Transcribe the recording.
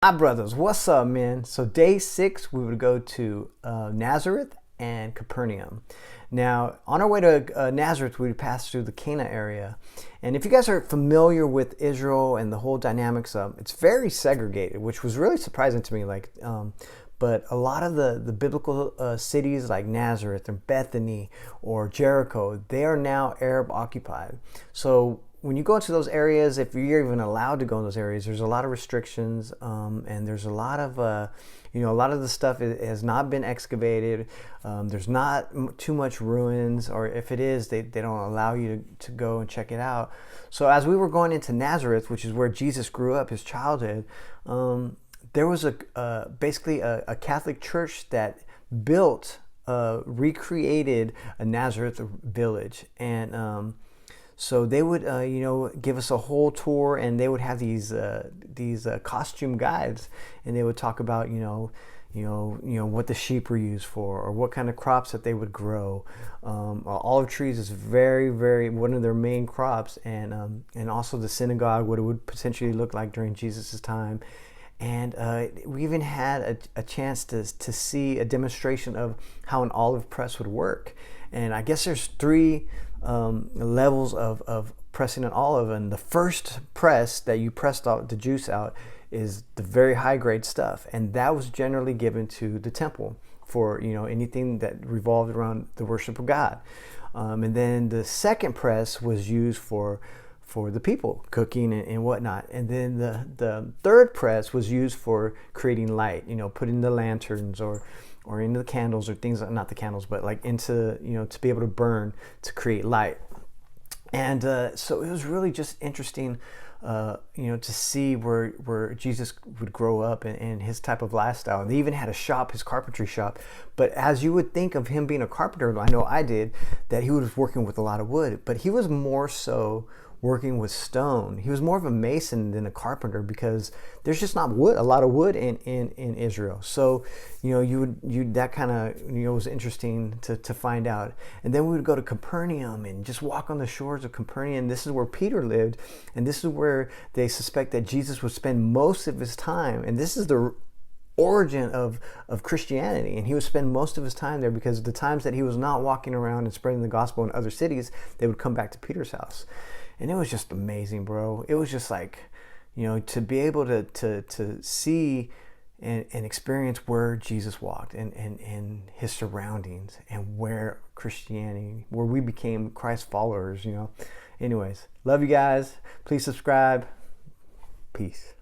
Hi brothers, what's up, man? So day 6 we would go to Nazareth and Capernaum. Now on our way to Nazareth we would pass through the Cana area, and if you guys are familiar with Israel and the whole dynamics of it's very segregated, which was really surprising to me. But a lot of the biblical cities like Nazareth or Bethany or Jericho, they are now Arab occupied. So when you go into those areas, if you're even allowed to go in those areas, there's a lot of restrictions, and there's a lot of, a lot of the stuff has not been excavated. There's not too much ruins, or if it is, they don't allow you to go and check it out. So as we were going into Nazareth, which is where Jesus grew up, his childhood, there was basically a Catholic church that built, recreated a Nazareth Village, and so they would, give us a whole tour, and they would have these costume guides, and they would talk about, what the sheep were used for, or what kind of crops that they would grow. Olive trees is very, very one of their main crops, and also the synagogue, what it would potentially look like during Jesus's time. And we even had a chance to see a demonstration of how an olive press would work. And I guess there's three levels of pressing an olive, and the first press that you pressed out the juice out is the very high grade stuff, and that was generally given to the temple for anything that revolved around the worship of God. And then the second press was used for the people cooking and whatnot, and then the third press was used for creating light, putting the lanterns or into the candles or things, not the candles, but like into, to be able to burn to create light. And so it was really just interesting, to see where Jesus would grow up and his type of lifestyle. And they even had a shop, his carpentry shop. But as you would think of him being a carpenter, I know I did, that he was working with a lot of wood, but he was more so working with stone. He was more of a mason than a carpenter, because there's just not a lot of wood in Israel. So that kind of was interesting to find out. And then we would go to Capernaum and just walk on the shores of Capernaum. This is where Peter lived, and this is where they suspect that Jesus would spend most of his time. And this is the origin of Christianity, and he would spend most of his time there, because the times that he was not walking around and spreading the gospel in other cities, they would come back to Peter's house. And it was just amazing, bro. It was just like, to be able to see and experience where Jesus walked, and his surroundings, and where we became Christ followers. Anyways, love you guys. Please subscribe. Peace.